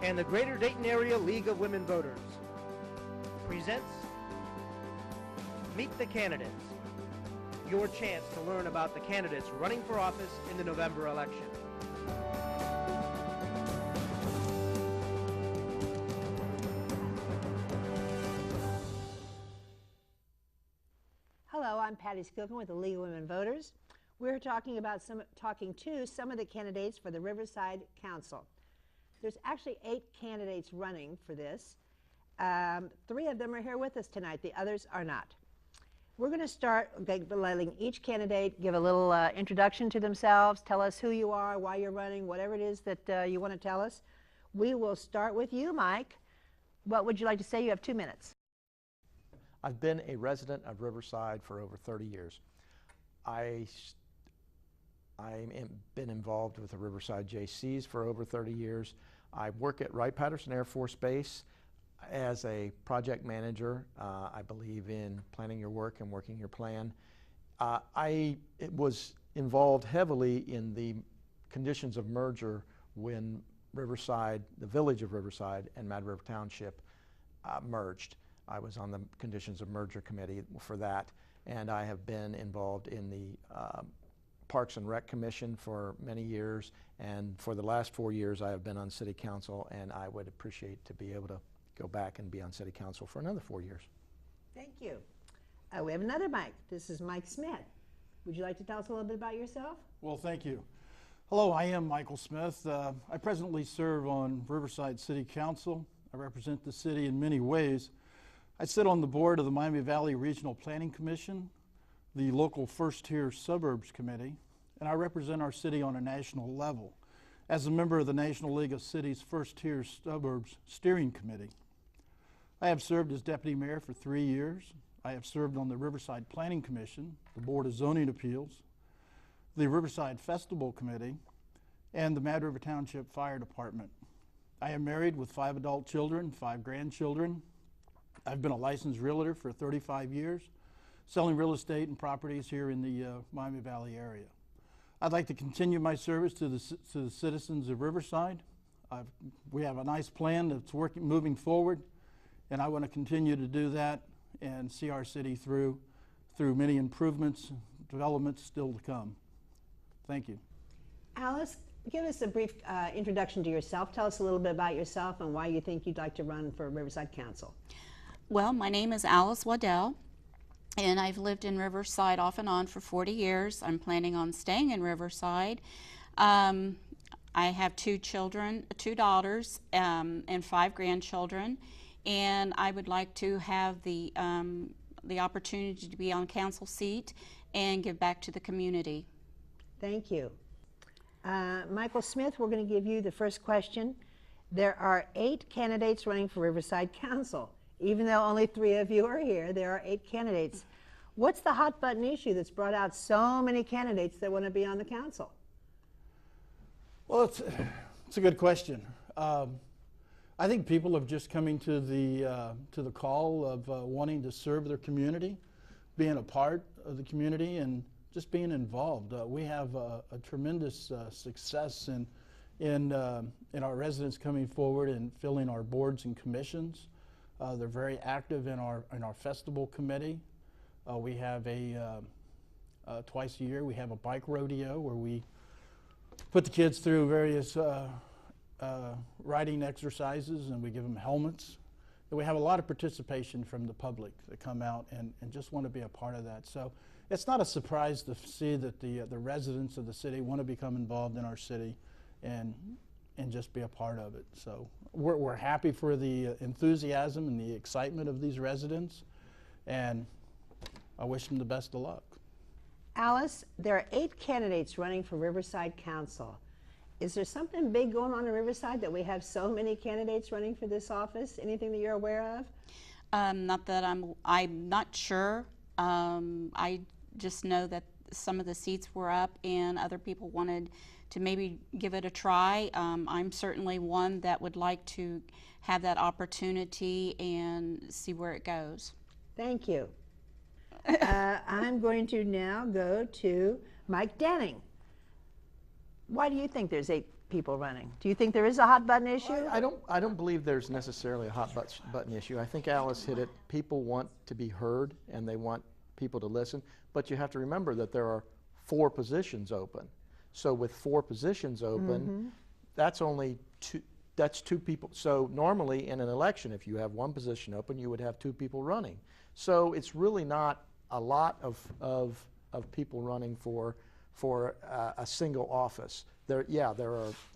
and the Greater Dayton Area League of Women Voters presents Meet the Candidates, your chance to learn about the candidates running for office in the November election. Hello, I'm Patty Skilpin with the League of Women Voters. We're talking to some of the candidates for the Riverside Council. There's actually 8 candidates running for this. 3 of them are here with us tonight. The others are not. We're going to start by letting each candidate give a little introduction to themselves, tell us who you are, why you're running, whatever it is that you want to tell us. We will start with you, Mike. What would you like to say? You have 2 minutes. I've been a resident of Riverside for over 30 years. I've been involved with the Riverside JCs for over 30 years. I work at Wright-Patterson Air Force Base as a project manager. I believe in planning your work and working your plan. I was involved heavily in the conditions of merger when Riverside, the village of Riverside and Mad River Township merged. I was on the conditions of merger committee for that, and I have been involved in the Parks and Rec Commission for many years, and for the last 4 years I have been on City Council, and I would appreciate to be able to go back and be on City Council for another 4 years. Thank you. We have another Mike. This is Mike Smith. Would you like to tell us a little bit about yourself? Well, thank you. Hello, I am Michael Smith. I presently serve on Riverside City Council. I represent the city in many ways. I sit on the board of the Miami Valley Regional Planning Commission, the local first-tier suburbs committee, and I represent our city on a national level as a member of the National League of Cities First-Tier Suburbs Steering Committee. I have served as deputy mayor for 3 years. I have served on the Riverside Planning Commission, the Board of Zoning Appeals, the Riverside Festival Committee, and the Mad River Township Fire Department. I am married with 5 adult children, 5 grandchildren. I've been a licensed realtor for 35 years, selling real estate and properties here in the Miami Valley area. I'd like to continue my service to the citizens of Riverside. We have a nice plan that's moving forward, and I want to continue to do that and see our city through many improvements, developments still to come. Thank you. Alice, give us a brief introduction to yourself. Tell us a little bit about yourself and why you think you'd like to run for Riverside Council. Well, my name is Alice Waddell, and I've lived in Riverside off and on for 40 years. I'm planning on staying in Riverside. I have 2 children, 2 daughters, and 5 grandchildren, and I would like to have the opportunity to be on council seat and give back to the community. Thank you. Michael Smith, we're going to give you the first question. There are 8 candidates running for Riverside Council. Even though only 3 of you are here, there are 8 candidates. What's the hot button issue that's brought out so many candidates that want to be on the council? Well, it's a good question. I think people have just coming to the call of wanting to serve their community, being a part of the community, and just being involved. We have a tremendous success in our residents coming forward and filling our boards and commissions. They're very active in our festival committee. We have twice a year we have a bike rodeo where we put the kids through various riding exercises, and we give them helmets. And we have a lot of participation from the public that come out and just want to be a part of that. So it's not a surprise to see that the residents of the city want to become involved in our city and just be a part of it. So we're happy for the enthusiasm and the excitement of these residents, and I wish them the best of luck. Alice, there are 8 candidates running for Riverside Council. Is there something big going on in Riverside that we have so many candidates running for this office? Anything that you're aware of? Not that I'm not sure. I just know that some of the seats were up and other people wanted to maybe give it a try. I'm certainly one that would like to have that opportunity and see where it goes. Thank you. I'm going to now go to Mike Denning. Why do you think there's 8 people running? Do you think there is a hot button issue? I don't believe there's necessarily a hot button issue. I think Alice hit it. People want to be heard and they want people to listen, but you have to remember that there are 4 positions open. So with 4 positions open, that's only 2 people. So normally in an election, if you have 1 position open, you would have 2 people running. So it's really not a lot of people running for a single office. There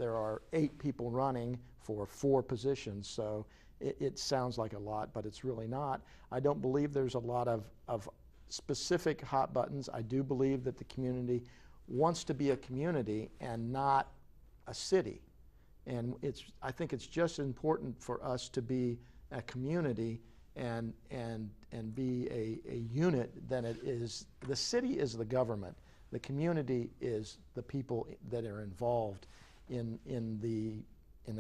are 8 people running for 4 positions, so it sounds like a lot, but it's really not. I don't believe there's a lot of specific hot buttons. I do believe that the community wants to be a community and not a city. And I think it's just important for us to be a community and be a unit than it is. The city is the government. The community is the people that are involved in the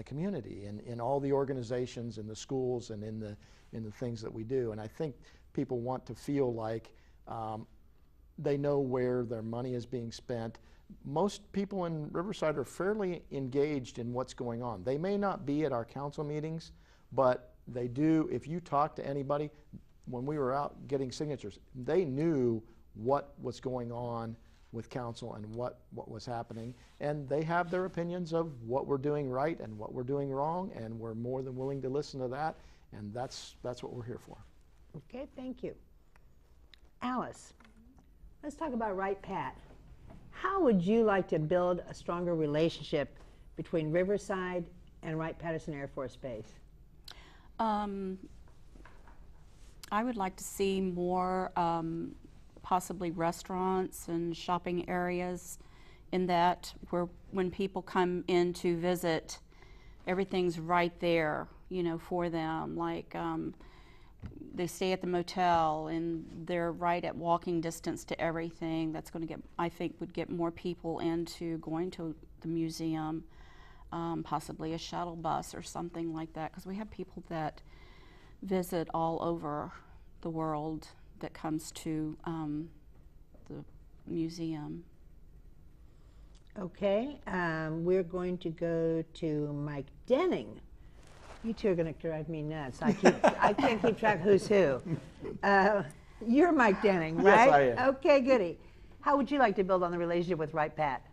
community, in all the organizations, in the schools, and in the things that we do. And I think people want to feel like they know where their money is being spent. Most people in Riverside are fairly engaged in what's going on. They may not be at our council meetings, but they do. If you talk to anybody, when we were out getting signatures, they knew what was going on with council and what was happening, and they have their opinions of what we're doing right and what we're doing wrong, and we're more than willing to listen to that, and that's what we're here for. Okay, thank you. Alice, let's talk about Right Pat. How would you like to build a stronger relationship between Riverside and Wright-Patterson Air Force Base? I would like to see more possibly restaurants and shopping areas in that, where when people come in to visit, everything's right there, you know, for them. Like they stay at the motel and they're right at walking distance to everything. That's going to get, I think, would get more people into going to the museum, possibly a shuttle bus or something like that, because we have people that visit all over the world that comes to the museum. Okay, we're going to go to Mike Denning. You two are going to drive me nuts. I can't keep track who's who. You're Mike Denning, right? Yes, I am. Okay, goody. How would you like to build on the relationship with Right Pat?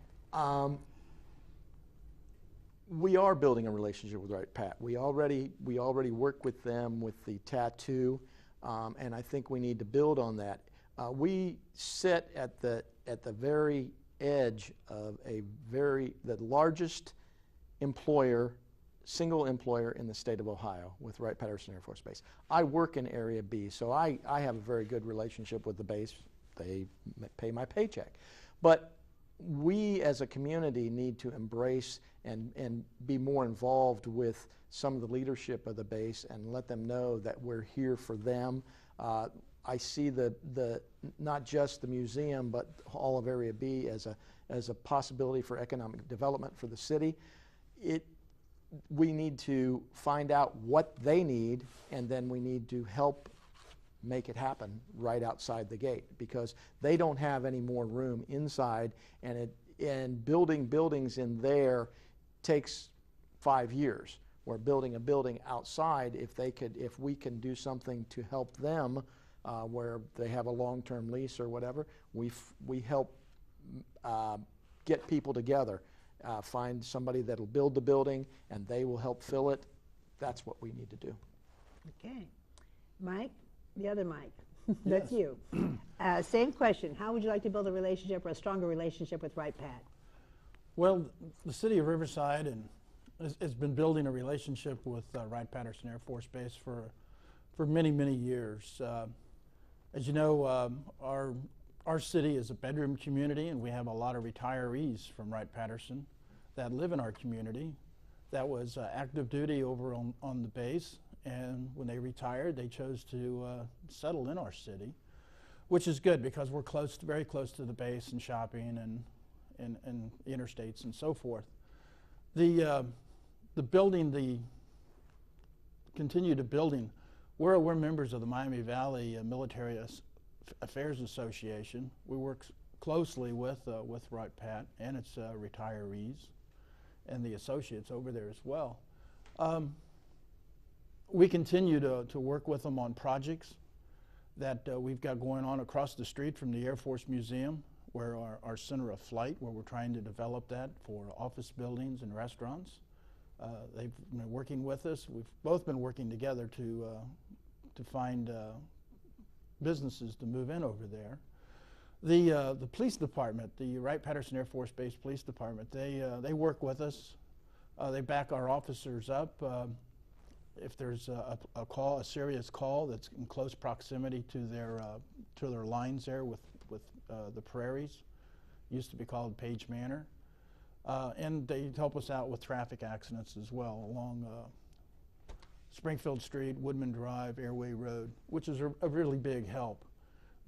We are building a relationship with Right Pat. We already work with them with the tattoo, and I think we need to build on that. We sit at the very edge of the largest employer, single employer in the state of Ohio with Wright-Patterson Air Force Base. I work in Area B, so I have a very good relationship with the base. They pay my paycheck. But we as a community need to embrace and be more involved with some of the leadership of the base and let them know that we're here for them. I see not just the museum, but all of Area B as a possibility for economic development for the city. We need to find out what they need, and then we need to help make it happen right outside the gate, because they don't have any more room inside, and building buildings in there takes 5 years. We're building a building outside. If we can do something to help them, where they have a long-term lease or whatever, we help get people together. Find somebody that'll build the building and they will help fill it. That's what we need to do. Okay. Mike, the other Mike, that's Yes. you. Same question. How would you like to build a relationship or a stronger relationship with Right Pat? Well, the city of Riverside has been building a relationship with Wright-Patterson Air Force Base for many, many years. As you know, our city is a bedroom community, and we have a lot of retirees from Wright-Patterson that live in our community. That was active duty over on the base, and when they retired, they chose to settle in our city, which is good because we're very close to the base and shopping and interstates and so forth. The continued building, we're members of the Miami Valley Military Affairs Association. We work closely with Wright Pat and its retirees, and the associates over there as well. We continue to work with them on projects that we've got going on across the street from the Air Force Museum, where our center of flight, where we're trying to develop that for office buildings and restaurants. They've been working with us. We've both been working together to find businesses to move in over there. The police department, the Wright-Patterson Air Force Base Police Department, they work with us. They back our officers up. If there's a serious call that's in close proximity to their lines there with the prairies, used to be called Page Manor, and they help us out with traffic accidents as well along Springfield Street, Woodman Drive, Airway Road, which is a really big help.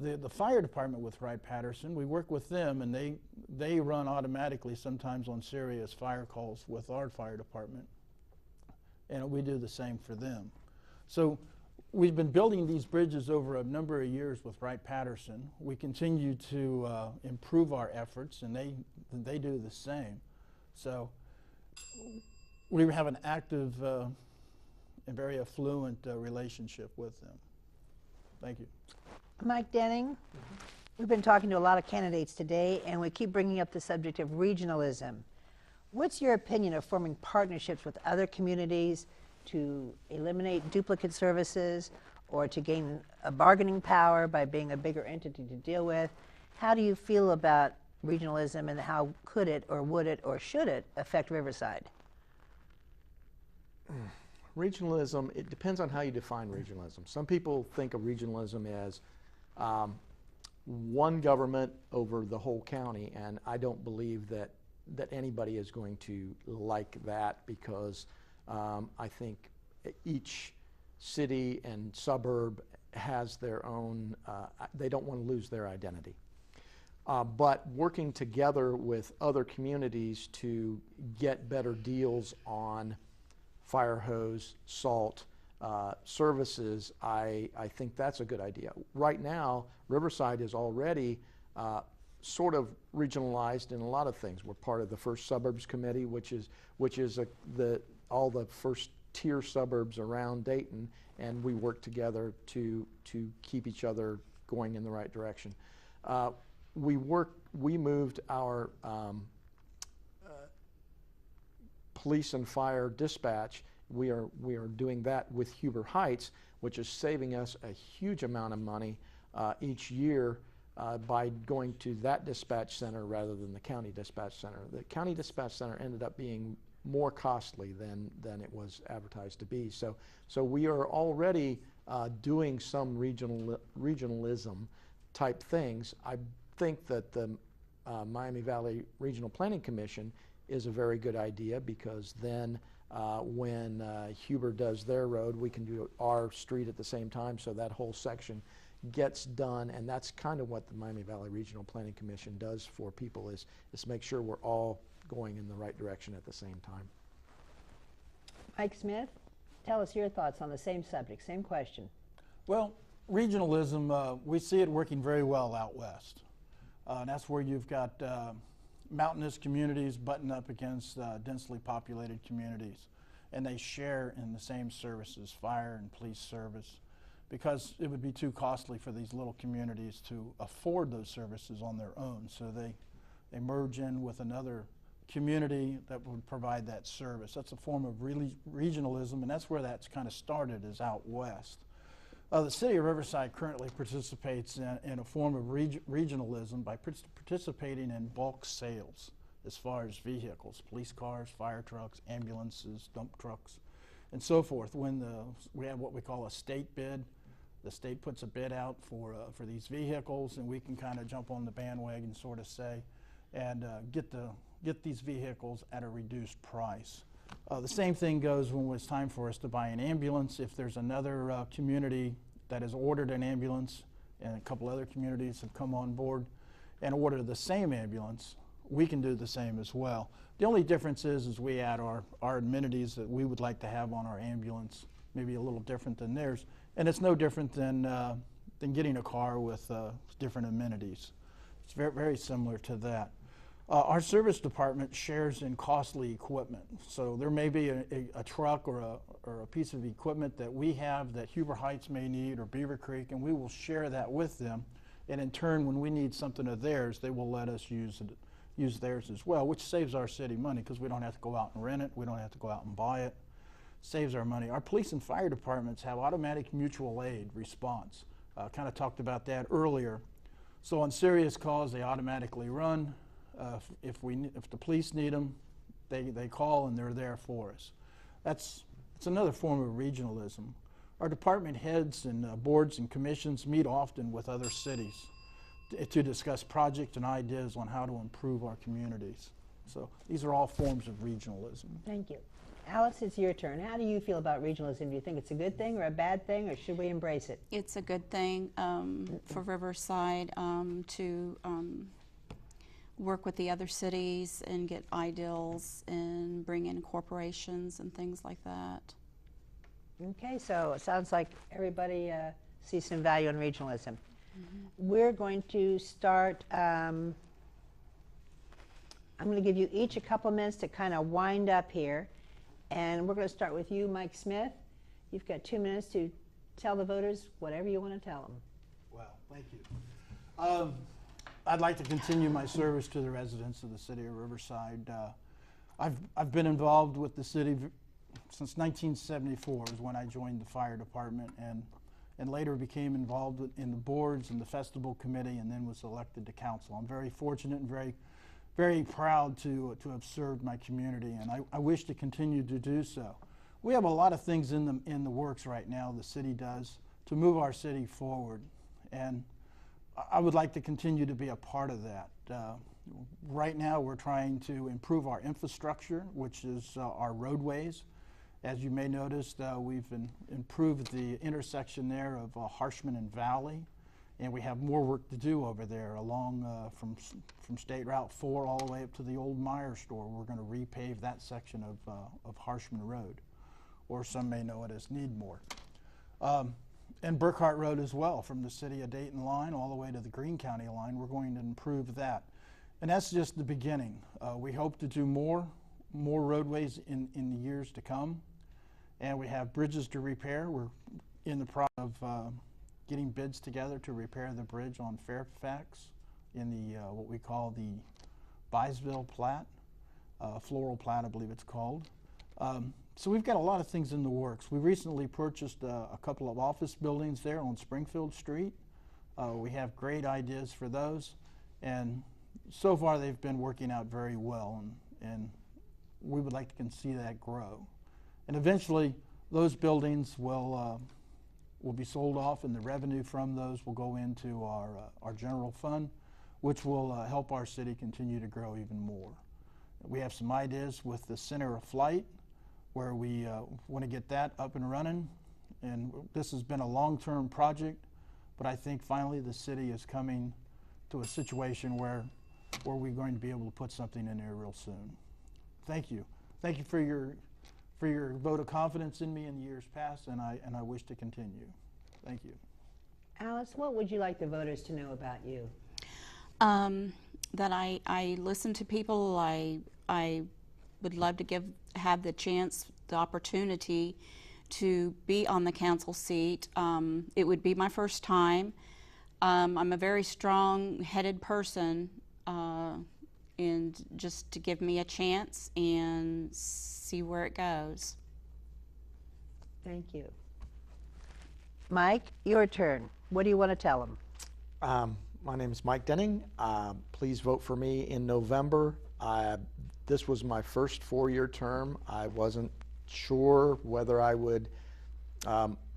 The fire department with Wright-Patterson, we work with them, and they run automatically sometimes on serious fire calls with our fire department, and we do the same for them. So we've been building these bridges over a number of years with Wright-Patterson. We continue to improve our efforts, and they do the same. So we have an active and very affluent relationship with them. Thank you. Mike Denning, we've been talking to a lot of candidates today, and we keep bringing up the subject of regionalism. What's your opinion of forming partnerships with other communities to eliminate duplicate services or to gain a bargaining power by being a bigger entity to deal with? How do you feel about regionalism, and how could it or would it or should it affect Riverside? Regionalism, it depends on how you define regionalism. Some people think of regionalism as one government over the whole county, and I don't believe that anybody is going to like that, because I think each city and suburb has their own, they don't want to lose their identity. But working together with other communities to get better deals on fire hose, salt, services, I think that's a good idea. Right now, Riverside is already sort of regionalized in a lot of things. We're part of the First Suburbs Committee, which is all the first tier suburbs around Dayton, and we work together to keep each other going in the right direction. We moved our police and fire dispatch. We are doing that with Huber Heights, which is saving us a huge amount of money each year by going to that dispatch center rather than the county dispatch center. The county dispatch center ended up being more costly than it was advertised to be. So we are already doing some regionalism type things. I think that the Miami Valley Regional Planning Commission is a very good idea, because then when Huber does their road, we can do our street at the same time, so that whole section gets done. And that's kind of what the Miami Valley Regional Planning Commission does for people, is make sure we're all going in the right direction at the same time. Mike Smith, tell us your thoughts on the same subject, same question. Well, regionalism, we see it working very well out west. And that's where you've got mountainous communities button up against densely populated communities, and they share in the same services, fire and police service, because it would be too costly for these little communities to afford those services on their own. So they merge in with another community that would provide that service. That's a form of regionalism, and that's where that's kind of started, is out west. The city of Riverside currently participates in a form of regionalism by participating in bulk sales as far as vehicles, police cars, fire trucks, ambulances, dump trucks, and so forth. When we have what we call a state bid, the state puts a bid out for these vehicles, and we can kind of jump on the bandwagon, sort of say, and get these vehicles at a reduced price. The same thing goes when it's time for us to buy an ambulance. If there's another community that has ordered an ambulance, and a couple other communities have come on board and ordered the same ambulance, we can do the same as well. The only difference is we add our amenities that we would like to have on our ambulance, maybe a little different than theirs, and it's no different than getting a car with different amenities. It's very, very similar to that. Our service department shares in costly equipment. So there may be a truck or a piece of equipment that we have that Huber Heights may need, or Beaver Creek, and we will share that with them. And in turn, when we need something of theirs, they will let us use theirs as well, which saves our city money because we don't have to go out and rent it. We don't have to go out and buy it. Saves our money. Our police and fire departments have automatic mutual aid response. Kind of talked about that earlier. So on serious calls, they automatically run. If the police need them, they call and they're there for us. It's another form of regionalism. Our department heads and boards and commissions meet often with other cities to discuss projects and ideas on how to improve our communities. So these are all forms of regionalism. Thank you. Alice, it's your turn. How do you feel about regionalism? Do you think it's a good thing or a bad thing, or should we embrace it? It's a good thing for Riverside to work with the other cities and get ideals and bring in corporations and things like that. Okay, so it sounds like everybody sees some value in regionalism. We're going to start, I'm going to give you each a couple minutes to kind of wind up here. And we're going to start with you, Mike Smith. You've got 2 minutes to tell the voters whatever you want to tell them. Well, thank you. I'd like to continue my service to the residents of the city of Riverside. I've been involved with the city since 1974 is when I joined the fire department, and later became involved in the boards and the festival committee, and then was elected to council. I'm very fortunate and very proud to have served my community, and I wish to continue to do so. We have a lot of things in the works right now, the city does, to move our city forward, and I would like to continue to be a part of that. Right now we're trying to improve our infrastructure, which is our roadways. As you may notice, we've improved the intersection there of Harshman and Valley, and we have more work to do over there along from State Route 4 all the way up to the old Meyer store. We're going to repave that section of Harshman Road, or some may know it as Needmore. And Burkhart Road as well, from the city of Dayton line all the way to the Greene County line. We're going to improve that. And that's just the beginning. We hope to do more roadways in the years to come. And we have bridges to repair. We're in the process of getting bids together to repair the bridge on Fairfax in the what we call the Byesville Plat, Floral Plat, I believe it's called. So we've got a lot of things in the works. We recently purchased a couple of office buildings there on Springfield Street. We have great ideas for those, and so far they've been working out very well, and we would like to see that grow. And eventually those buildings will be sold off, and the revenue from those will go into our general fund, which will help our city continue to grow even more. We have some ideas with the Center of Flight, where we want to get that up and running. And this has been a long-term project, but I think finally the city is coming to a situation where we're going to be able to put something in there real soon. Thank you. Thank you for your vote of confidence in me in the years past, and I wish to continue. Thank you. Alice, what would you like the voters to know about you? That I listen to people. I would love to have the opportunity to be on the council seat. It would be my first time. I'm a very strong-headed person, and just to give me a chance and see where it goes. Thank you. Mike, your turn. What do you want to tell them? My name is Mike Denning. Please vote for me in November. This was my first 4-year term. I wasn't sure whether I would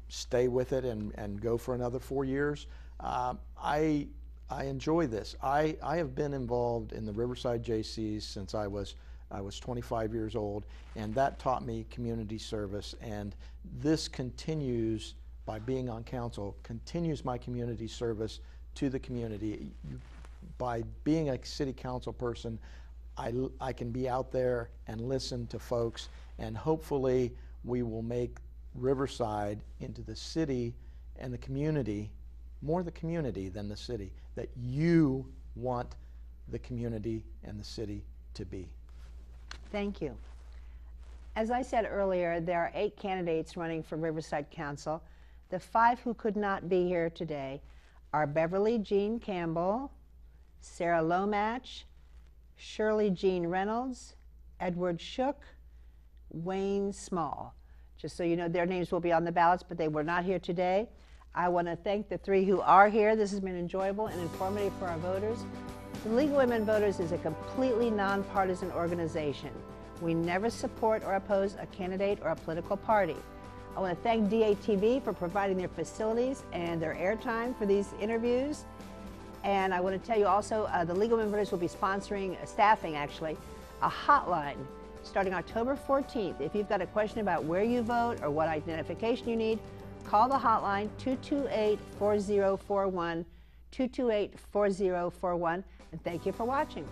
stay with it and go for another 4 years. I enjoy this. I have been involved in the Riverside JCs since I was 25 years old, and that taught me community service, and this continues, by being on council, continues my community service to the community. By being a city council person, I can be out there and listen to folks, and hopefully we will make Riverside into the city and the community, more the community than the city, that you want the community and the city to be. Thank you. As I said earlier, there are 8 candidates running for Riverside Council. The 5 who could not be here today are Beverly Jean Campbell, Sarah Lomach, Shirley Jean Reynolds, Edward Shook, Wayne Small. Just so you know, their names will be on the ballots, but they were not here today. I want to thank the 3 who are here. This has been enjoyable and informative for our voters. The League of Women Voters is a completely nonpartisan organization. We never support or oppose a candidate or a political party. I want to thank DATV for providing their facilities and their airtime for these interviews. And I want to tell you also, the League of Women Voters will be sponsoring, staffing actually, a hotline starting October 14th. If you've got a question about where you vote or what identification you need, call the hotline 228-4041, 228-4041, and thank you for watching.